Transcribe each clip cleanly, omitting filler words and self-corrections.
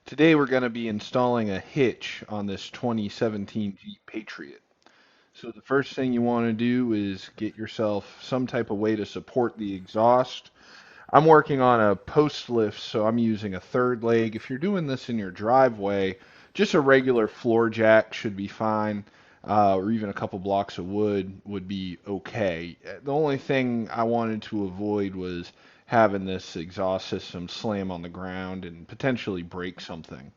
Today we're going to be installing a hitch on this 2017 Jeep Patriot. So the first thing you want to do is get yourself some type of way to support the exhaust. I'm working on a post lift, so I'm using a third leg. If you're doing this in your driveway, just a regular floor jack should be fine, or even a couple blocks of wood would be okay. The only thing I wanted to avoid was having this exhaust system slam on the ground and potentially break something.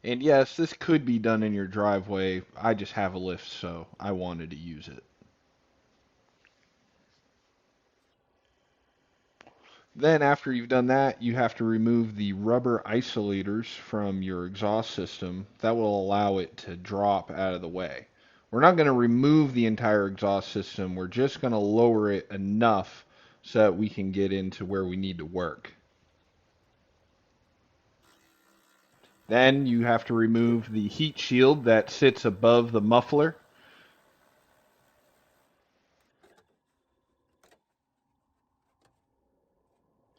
And yes, this could be done in your driveway. I just have a lift, so I wanted to use it. Then after you've done that, you have to remove the rubber isolators from your exhaust system. That will allow it to drop out of the way. We're not going to remove the entire exhaust system. We're just going to lower it enough so that we can get into where we need to work. Then you have to remove the heat shield that sits above the muffler.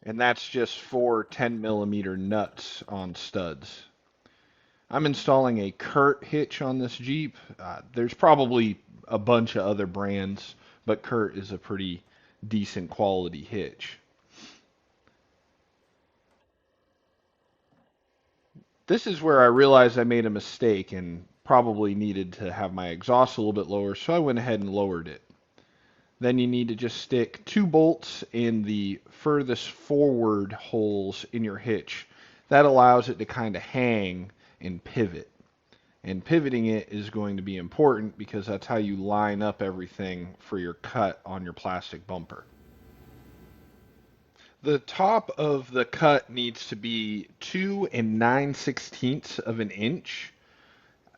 And that's just four 10 millimeter nuts on studs. I'm installing a Kurt hitch on this Jeep. There's probably a bunch of other brands, but Kurt is a pretty decent quality hitch. This is where I realized I made a mistake and probably needed to have my exhaust a little bit lower, so I went ahead and lowered it. Then you need to just stick two bolts in the furthest forward holes in your hitch. That allows it to kind of hang and pivot. And pivoting it is going to be important because that's how you line up everything for your cut on your plastic bumper. The top of the cut needs to be 2 9/16 of an inch.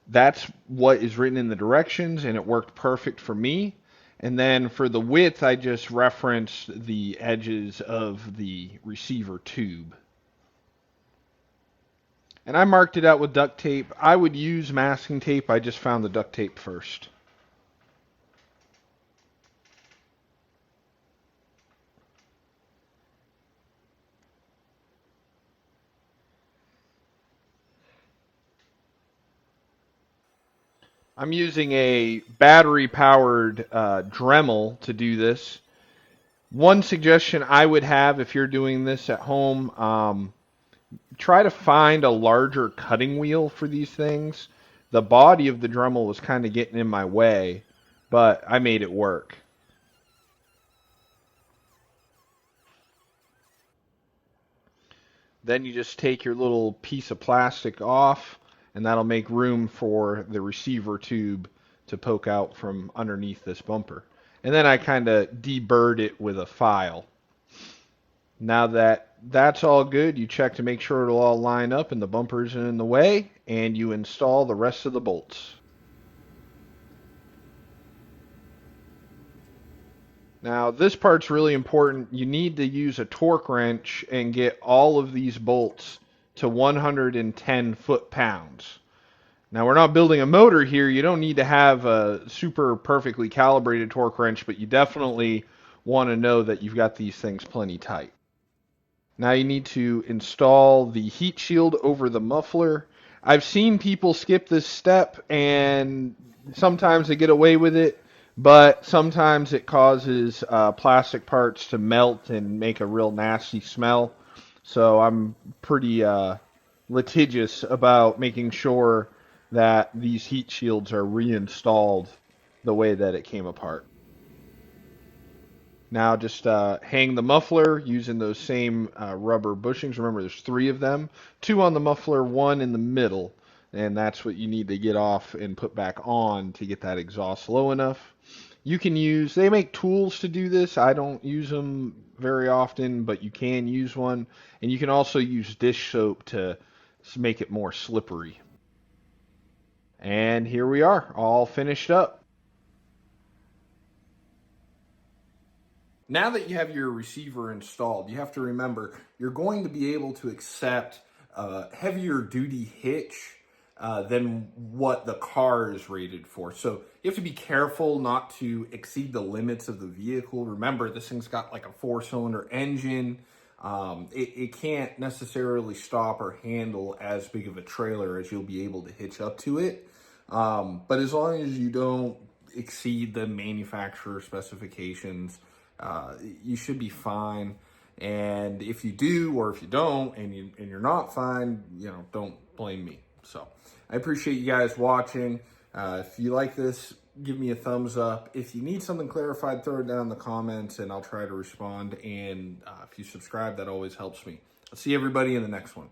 That's what is written in the directions, and it worked perfect for me. And then for the width, I just referenced the edges of the receiver tube. And I marked it out with duct tape. I would use masking tape. I just found the duct tape first. I'm using a battery powered Dremel to do this. One suggestion I would have if you're doing this at home, try to find a larger cutting wheel for these things. The body of the Dremel was kind of getting in my way, but I made it work. Then you just take your little piece of plastic off, and that'll make room for the receiver tube to poke out from underneath this bumper. And then I kind of deburred it with a file. Now that that's all good, you check to make sure it'll all line up and the bumper isn't in the way, and you install the rest of the bolts. Now, this part's really important. You need to use a torque wrench and get all of these bolts to 110 foot-pounds. Now, we're not building a motor here. You don't need to have a super perfectly calibrated torque wrench, but you definitely want to know that you've got these things plenty tight. Now you need to install the heat shield over the muffler. I've seen people skip this step and sometimes they get away with it, but sometimes it causes plastic parts to melt and make a real nasty smell. So I'm pretty litigious about making sure that these heat shields are reinstalled the way that it came apart. Now just hang the muffler using those same rubber bushings. Remember, there's three of them. Two on the muffler, one in the middle. And that's what you need to get off and put back on to get that exhaust low enough. You can use, they make tools to do this. I don't use them very often, but you can use one. And you can also use dish soap to make it more slippery. And here we are, all finished up. Now that you have your receiver installed, you have to remember you're going to be able to accept a heavier duty hitch than what the car is rated for. So you have to be careful not to exceed the limits of the vehicle. Remember, this thing's got like a 4-cylinder engine. It can't necessarily stop or handle as big of a trailer as you'll be able to hitch up to it. But as long as you don't exceed the manufacturer specifications, you should be fine. And if you do, or if you don't, and you're not fine, don't blame me. So I appreciate you guys watching. If you like this, give me a thumbs up. If you need something clarified, throw it down in the comments and I'll try to respond. And if you subscribe, that always helps me. I'll see everybody in the next one.